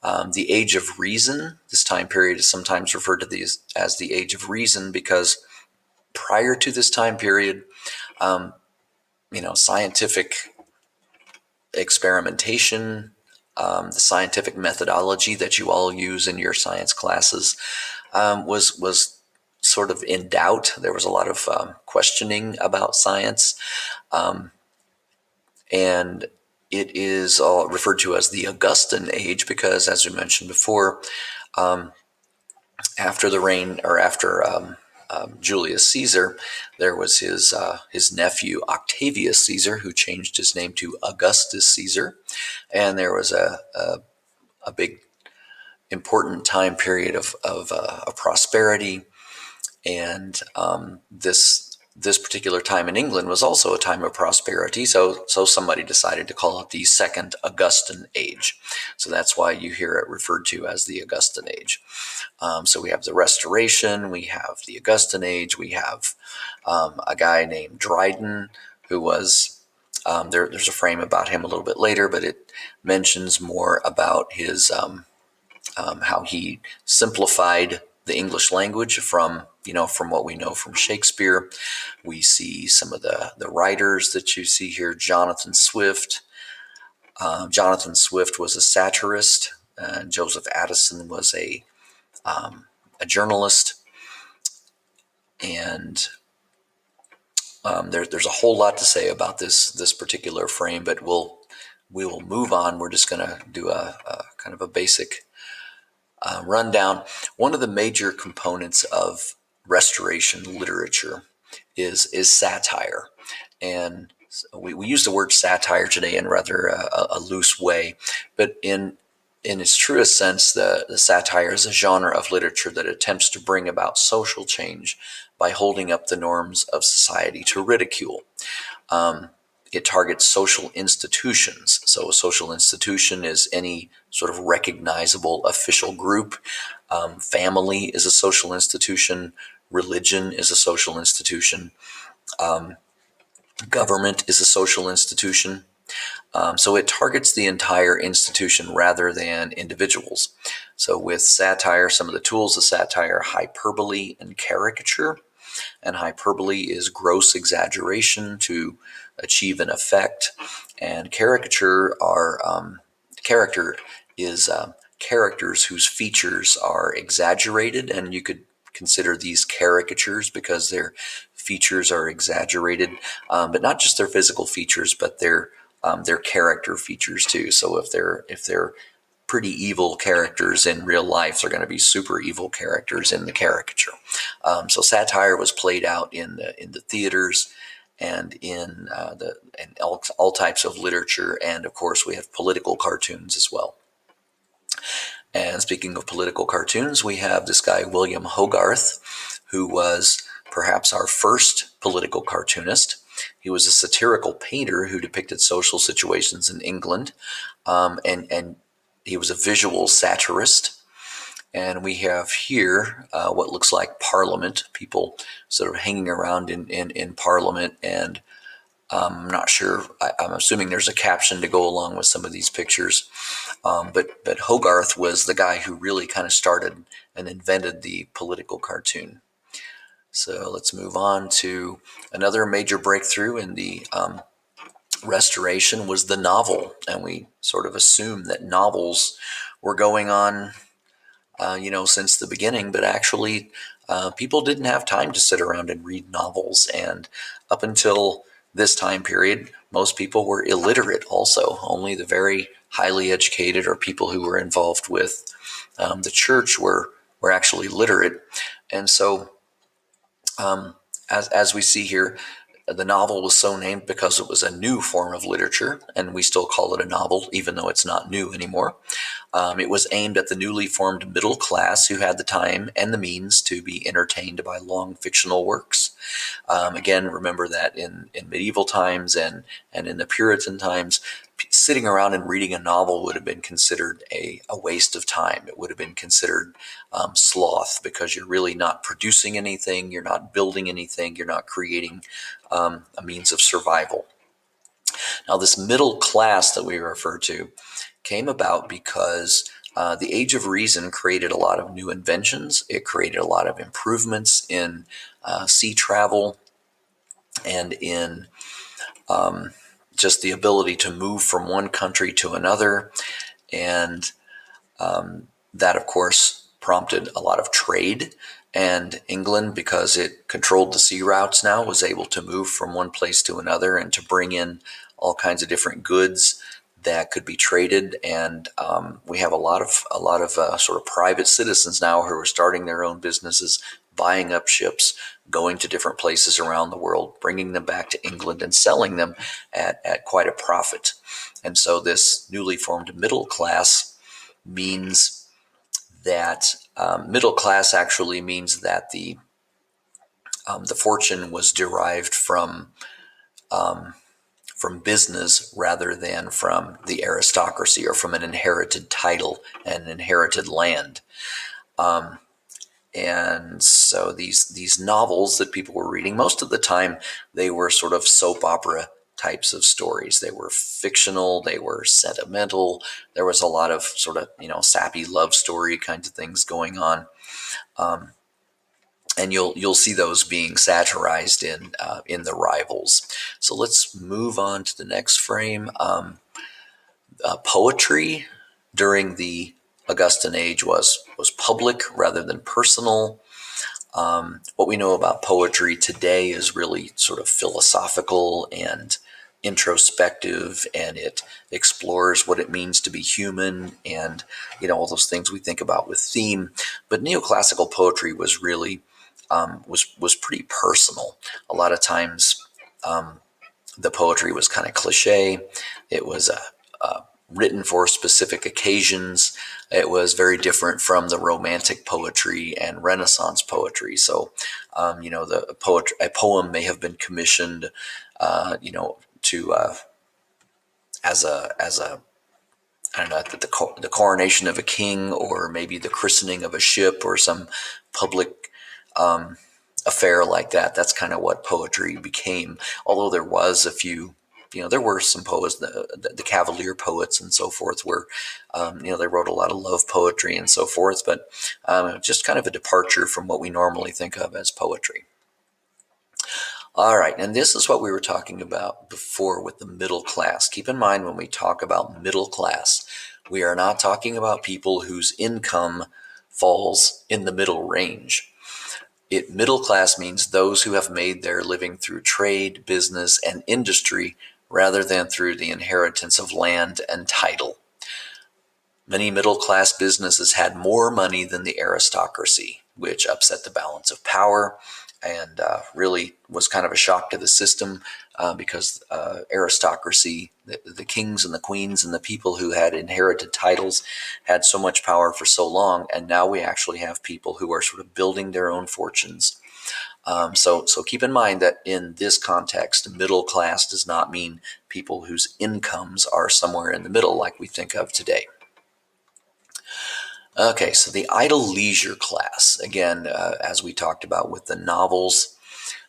The Age of Reason, this time period is sometimes referred to as the Age of Reason because prior to this time period, scientific experimentation, the scientific methodology that you all use in your science classes was sort of in doubt. There was a lot of questioning about science, and it is all referred to as the Augustan Age because, as we mentioned before, after the reign or after Julius Caesar, there was his nephew Octavius Caesar who changed his name to Augustus Caesar, and there was a big important time period of prosperity, and this particular time in England was also a time of prosperity. So somebody decided to call it the Second Augustan Age. So that's why you hear it referred to as the Augustan Age. So we have the Restoration, we have the Augustan Age, we have a guy named Dryden who was. There's a frame about him a little bit later, but it mentions more about his how he simplified the English language from what we know from Shakespeare. We see some of the writers that you see here. Jonathan Swift. Jonathan Swift was a satirist. Joseph Addison was a journalist. And there's a whole lot to say about this particular frame, but we'll we will move on. We're just going to do a kind of a basic rundown. One of the major components of Restoration literature is satire, and we use the word satire today in rather a loose way, but in its truest sense, the satire is a genre of literature that attempts to bring about social change by holding up the norms of society to ridicule. It targets social institutions. So a social institution is any sort of recognizable official group. Family is a social institution. Religion is a social institution. Government is a social institution. So it targets the entire institution rather than individuals. So with satire, some of the tools of satire are hyperbole and caricature. And hyperbole is gross exaggeration to achieve an effect. And caricature character is characters whose features are exaggerated, and you could consider these caricatures because their features are exaggerated, but not just their physical features, but their character features too. So if they're pretty evil characters in real life, they're going to be super evil characters in the caricature. So satire was played out in the theaters and in all types of literature, and of course we have political cartoons as well. And speaking of political cartoons, we have this guy William Hogarth, who was perhaps our first political cartoonist. He was a satirical painter who depicted social situations in England, and he was a visual satirist. And we have here what looks like Parliament, people sort of hanging around in Parliament. And I'm not sure, I'm assuming there's a caption to go along with some of these pictures. But Hogarth was the guy who really kind of started and invented the political cartoon. So let's move on to another major breakthrough in the Restoration was the novel. And we sort of assume that novels were going on since the beginning, but actually people didn't have time to sit around and read novels. And up until this time period, most people were illiterate also. Only the very highly educated or people who were involved with the church were actually literate. And so as we see here, the novel was so named because it was a new form of literature, and we still call it a novel, even though it's not new anymore. It was aimed at the newly formed middle class who had the time and the means to be entertained by long fictional works. Again, remember that in medieval times and in the Puritan times, sitting around and reading a novel would have been considered a waste of time. It would have been considered sloth, because you're really not producing anything, you're not building anything, you're not creating a means of survival. Now, this middle class that we refer to came about because the Age of Reason created a lot of new inventions. It created a lot of improvements in sea travel and in just the ability to move from one country to another. And that, of course, prompted a lot of trade. And England, because it controlled the sea routes now, was able to move from one place to another and to bring in all kinds of different goods that could be traded. And we have a lot of sort of private citizens now who are starting their own businesses, buying up ships, going to different places around the world, bringing them back to England and selling them at quite a profit. And so this newly formed middle class means that middle class actually means that the fortune was derived from business rather than from the aristocracy or from an inherited title and inherited land. And so these novels that people were reading, most of the time they were sort of soap opera types of stories. They were fictional, they were sentimental. There was a lot of sort of, sappy love story kinds of things going on. And you'll see those being satirized in the Rivals. So let's move on to the next frame. Poetry during the Augustan Age was public rather than personal. What we know about poetry today is really sort of philosophical and introspective, and it explores what it means to be human, and all those things we think about with theme. But neoclassical poetry was really was pretty personal. A lot of times, the poetry was kind of cliche. It was written for specific occasions. It was very different from the Romantic poetry and Renaissance poetry. So, a poem may have been commissioned, to as a I don't know, the coronation of a king, or maybe the christening of a ship, or some public affair like that. That's kind of what poetry became. Although there was a few, there were some poets, the Cavalier poets and so forth, where, they wrote a lot of love poetry and so forth, but just kind of a departure from what we normally think of as poetry. All right, and this is what we were talking about before with the middle class. Keep in mind, when we talk about middle class, we are not talking about people whose income falls in the middle range. Middle class means those who have made their living through trade, business, and industry rather than through the inheritance of land and title. Many middle-class businesses had more money than the aristocracy, which upset the balance of power and really was kind of a shock to the system, because aristocracy, the kings and the queens and the people who had inherited titles, had so much power for so long, and now we actually have people who are sort of building their own fortunes. So keep in mind that in this context, middle class does not mean people whose incomes are somewhere in the middle like we think of today. Okay, so the idle leisure class, again, as we talked about with the novels,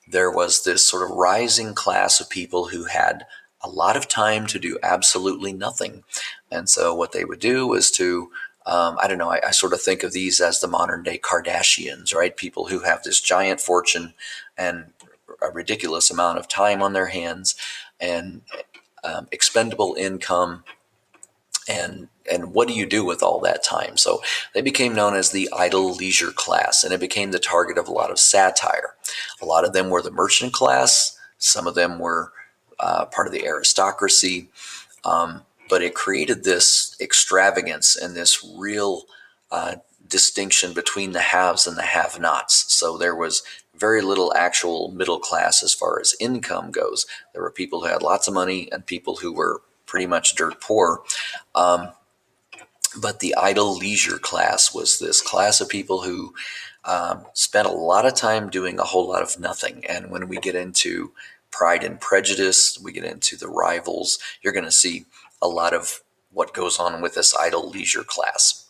there was this sort of rising class of people who had a lot of time to do absolutely nothing. And so what they would do was to, I don't know, I sort of think of these as the modern day Kardashians, right? People who have this giant fortune and a ridiculous amount of time on their hands, and expendable income. And what do you do with all that time? So they became known as the idle leisure class, and it became the target of a lot of satire. A lot of them were the merchant class. Some of them were part of the aristocracy. But it created this extravagance and this real distinction between the haves and the have-nots. So there was very little actual middle class as far as income goes. There were people who had lots of money and people who were pretty much dirt poor. But the idle leisure class was this class of people who spent a lot of time doing a whole lot of nothing. And when we get into Pride and Prejudice, we get into The Rivals, you're going to see a lot of what goes on with this idle leisure class.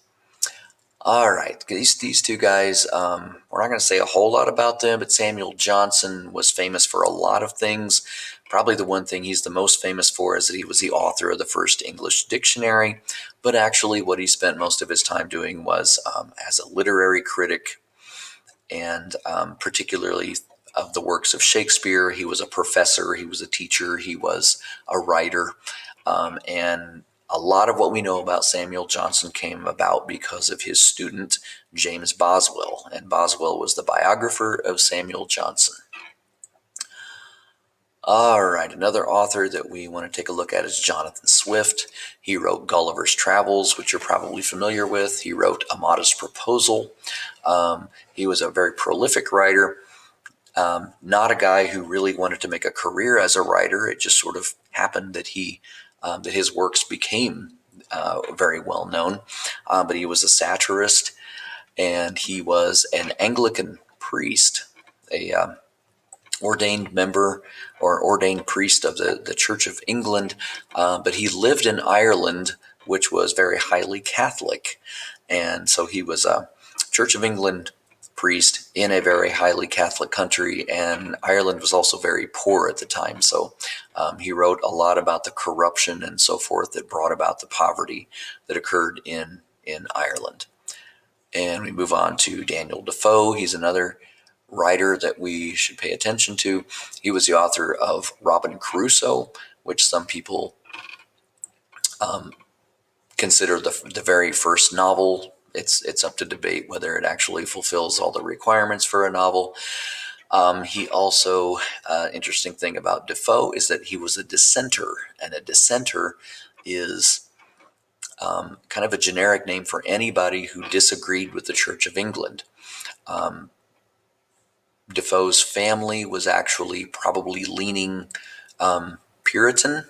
All right, these two guys, we're not going to say a whole lot about them, but Samuel Johnson was famous for a lot of things. Probably the one thing he's the most famous for is that he was the author of the first English dictionary, but actually what he spent most of his time doing was as a literary critic, and particularly of the works of Shakespeare. He was a professor, he was a teacher, he was a writer, and a lot of what we know about Samuel Johnson came about because of his student, James Boswell, and Boswell was the biographer of Samuel Johnson. All right, another author that we want to take a look at is Jonathan Swift. He wrote Gulliver's Travels, which you're probably familiar with. He wrote A Modest Proposal. He was a very prolific writer. Not a guy who really wanted to make a career as a writer. It just sort of happened that that his works became very well known. But he was a satirist, and he was an Anglican priest, a ordained member or ordained priest of the Church of England. But he lived in Ireland, which was very highly Catholic. And so he was a Church of England priest in a very highly Catholic country, and Ireland was also very poor at the time. So he wrote a lot about the corruption and so forth that brought about the poverty that occurred in Ireland. And we move on to Daniel Defoe. He's another writer that we should pay attention to. He was the author of Robinson Crusoe, which some people consider the very first novel. It's up to debate whether it actually fulfills all the requirements for a novel. He also, interesting thing about Defoe is that he was a dissenter, and a dissenter is kind of a generic name for anybody who disagreed with the Church of England. Defoe's family was actually probably leaning Puritan,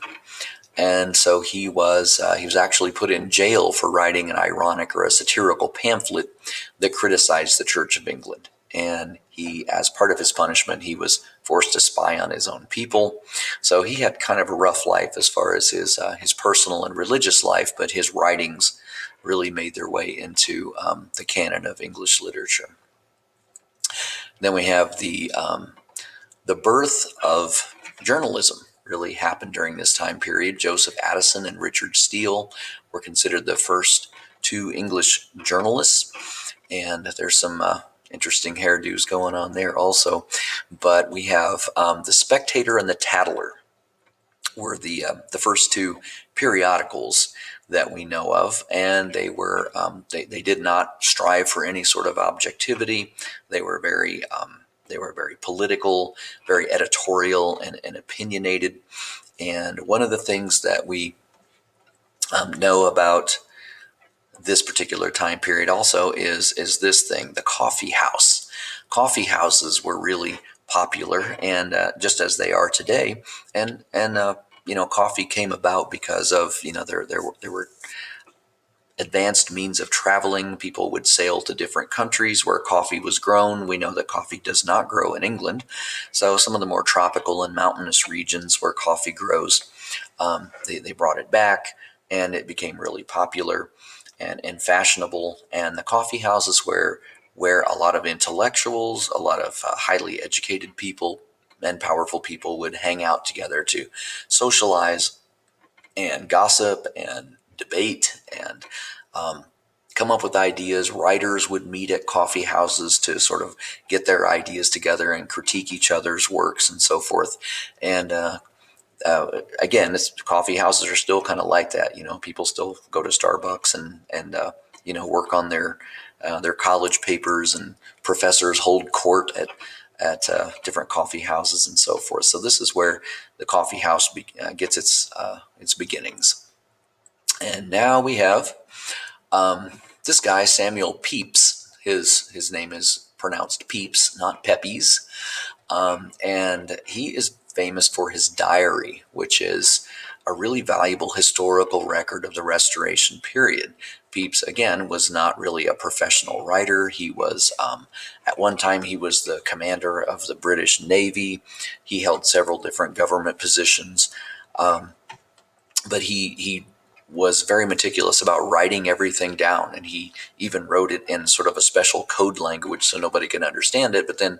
and so he was actually put in jail for writing an ironic or a satirical pamphlet that criticized the Church of England. And he, as part of his punishment, he was forced to spy on his own people. So he had kind of a rough life as far as his personal and religious life, but his writings really made their way into the canon of English literature. Then we have the birth of journalism really happened during this time period. Joseph Addison and Richard Steele were considered the first two English journalists, and there's some interesting hairdos going on there also. But we have the Spectator and the Tatler were the first two periodicals that we know of, and they were they did not strive for any sort of objectivity. They were very political, very editorial, and opinionated. And one of the things that we know about this particular time period also is this thing, the coffee house. Coffee houses were really popular, and just as they are today. And coffee came about because of there were advanced means of traveling. People would sail to different countries where coffee was grown. We know that coffee does not grow in England. So some of the more tropical and mountainous regions where coffee grows, they brought it back, and it became really popular and fashionable. And the coffee houses where a lot of intellectuals, a lot of highly educated people and powerful people would hang out together to socialize and gossip and debate and come up with ideas. Writers would meet at coffee houses to sort of get their ideas together and critique each other's works and so forth. And again, coffee houses are still kind of like that. People still go to Starbucks and work on their college papers, and professors hold court at different coffee houses and so forth. So this is where the coffee house gets its beginnings. And now we have this guy, Samuel Pepys. His name is pronounced Pepys, not Pepys. And he is famous for his diary, which is a really valuable historical record of the Restoration period. Pepys, again, was not really a professional writer. He was, at one time, he was the commander of the British Navy. He held several different government positions. But he was very meticulous about writing everything down, and he even wrote it in sort of a special code language so nobody could understand it. But then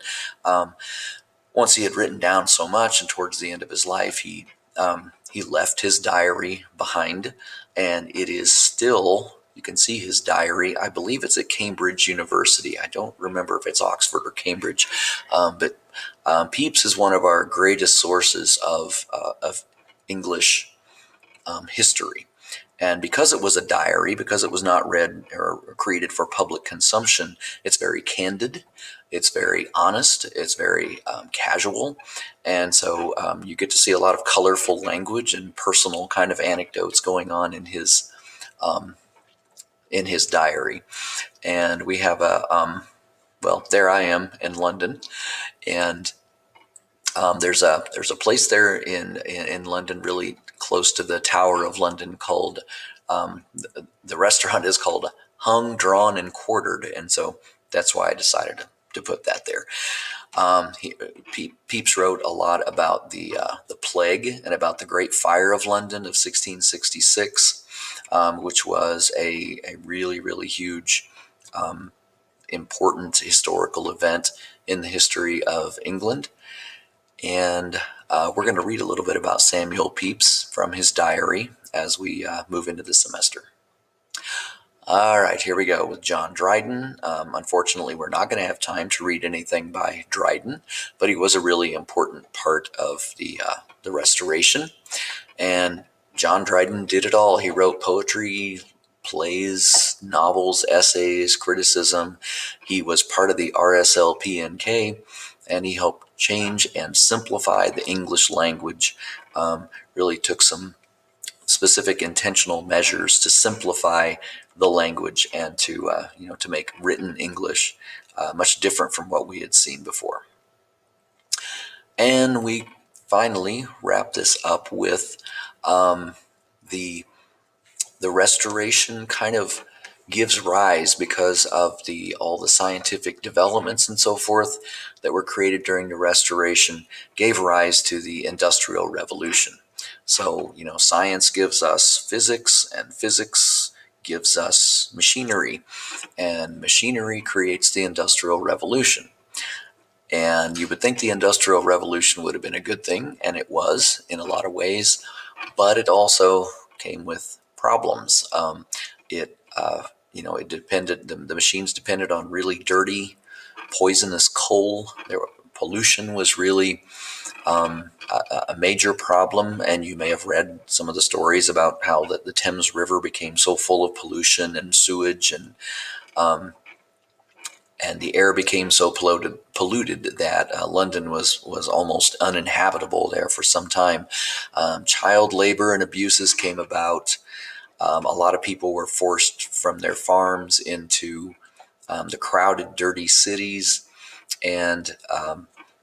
once he had written down so much, and towards the end of his life, he left his diary behind, and it is still, you can see his diary. I believe it's at Cambridge University. I don't remember if it's Oxford or Cambridge, but Pepys is one of our greatest sources of English history. And because it was a diary, because it was not read or created for public consumption, it's very candid, it's very honest, it's very casual. And so you get to see a lot of colorful language and personal kind of anecdotes going on in his diary. And we have there I am in London, and there's a place there in London, really close to the Tower of London, called the restaurant is called Hung, Drawn, and Quartered, and so that's why I decided to put that there. Pepys wrote a lot about the plague and about the Great Fire of London of 1666, which was a really, really huge, important historical event in the history of England. And we're going to read a little bit about Samuel Pepys from his diary as we move into the semester. All right, here we go with John Dryden. Unfortunately, we're not going to have time to read anything by Dryden, but he was a really important part of the Restoration. And John Dryden did it all. He wrote poetry, plays, novels, essays, criticism. He was part of the RSLPNK. and he helped change and simplify the English language. Really took some specific intentional measures to simplify the language and to make written English much different from what we had seen before. And we finally wrap this up with the Restoration kind of gives rise because of all the scientific developments and so forth that were created during the Restoration, gave rise to the Industrial Revolution. So, science gives us physics, and physics gives us machinery, and machinery creates the Industrial Revolution. And you would think the Industrial Revolution would have been a good thing, and it was in a lot of ways, but it also came with problems. It depended. The machines depended on really dirty, poisonous coal. Pollution was really a major problem, and you may have read some of the stories about how the Thames River became so full of pollution and sewage, and the air became so polluted that London was almost uninhabitable there for some time. Child labor and abuses came about. A lot of people were forced from their farms into the crowded, dirty cities, and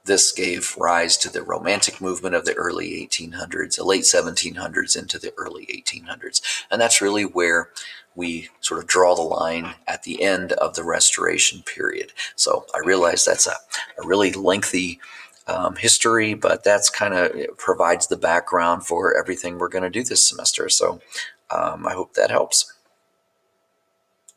this gave rise to the Romantic movement of the early 1800s, the late 1700s into the early 1800s. And that's really where we sort of draw the line at the end of the Restoration period. So I realize that's a really lengthy history, but that's kind of provides the background for everything we're going to do this semester. So I hope that helps.